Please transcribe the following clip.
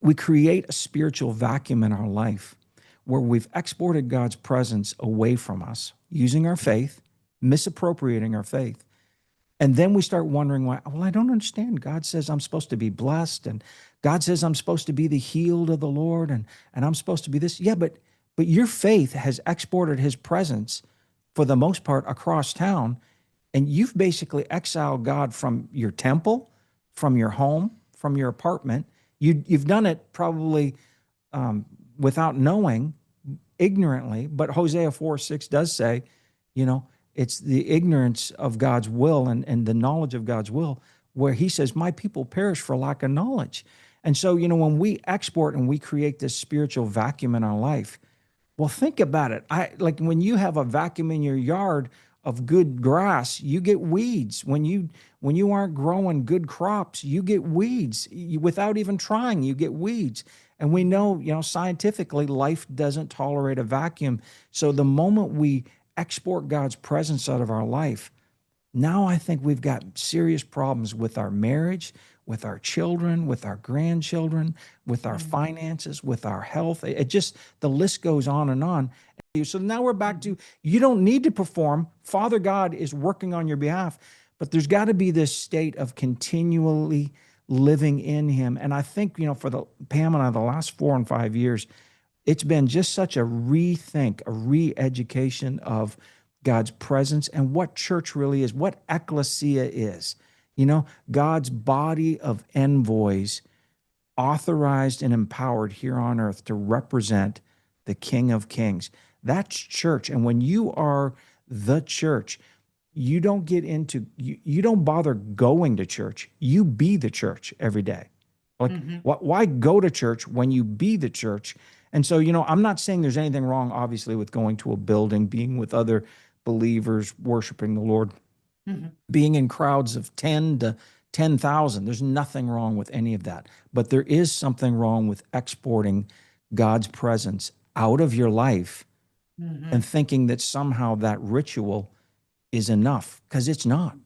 we create a spiritual vacuum in our life where we've exported God's presence away from us using our faith, misappropriating our faith. And then we start wondering why, well, I don't understand. God says I'm supposed to be blessed, and God says I'm supposed to be the healed of the Lord, and I'm supposed to be this. Yeah, but your faith has exported his presence for the most part across town, and you've basically exiled God from your temple, from your home, from your apartment. You've done it probably um, without knowing, ignorantly, but Hosea 4:6 does say, you know, it's the ignorance of God's will and the knowledge of God's will, where he says, my people perish for lack of knowledge. And so, when we export and we create this spiritual vacuum in our life, well, think about it. Like when you have a vacuum in your yard of good grass, you get weeds. When you aren't growing good crops, you get weeds. Without even trying, you get weeds. And we know, scientifically, life doesn't tolerate a vacuum. So the moment we export God's presence out of our life, now I think we've got serious problems with our marriage, with our children, with our grandchildren, with our finances, with our health. It just, the list goes on and on. So now we're back to, you don't need to perform. Father God is working on your behalf, but there's got to be this state of continually living in him. And I think, for Pam and I, the last 4 and 5 years, it's been just such a rethink, a re-education of God's presence and what church really is, what ecclesia is. God's body of envoys authorized and empowered here on earth to represent the King of Kings. That's church. And when you are the church, you don't get into, you don't bother going to church. You be the church every day. Like, why go to church when you be the church? And so, I'm not saying there's anything wrong, obviously, with going to a building, being with other believers, worshiping the Lord, being in crowds of 10 to 10,000. There's nothing wrong with any of that. But there is something wrong with exporting God's presence out of your life and thinking that somehow that ritual is enough, because it's not.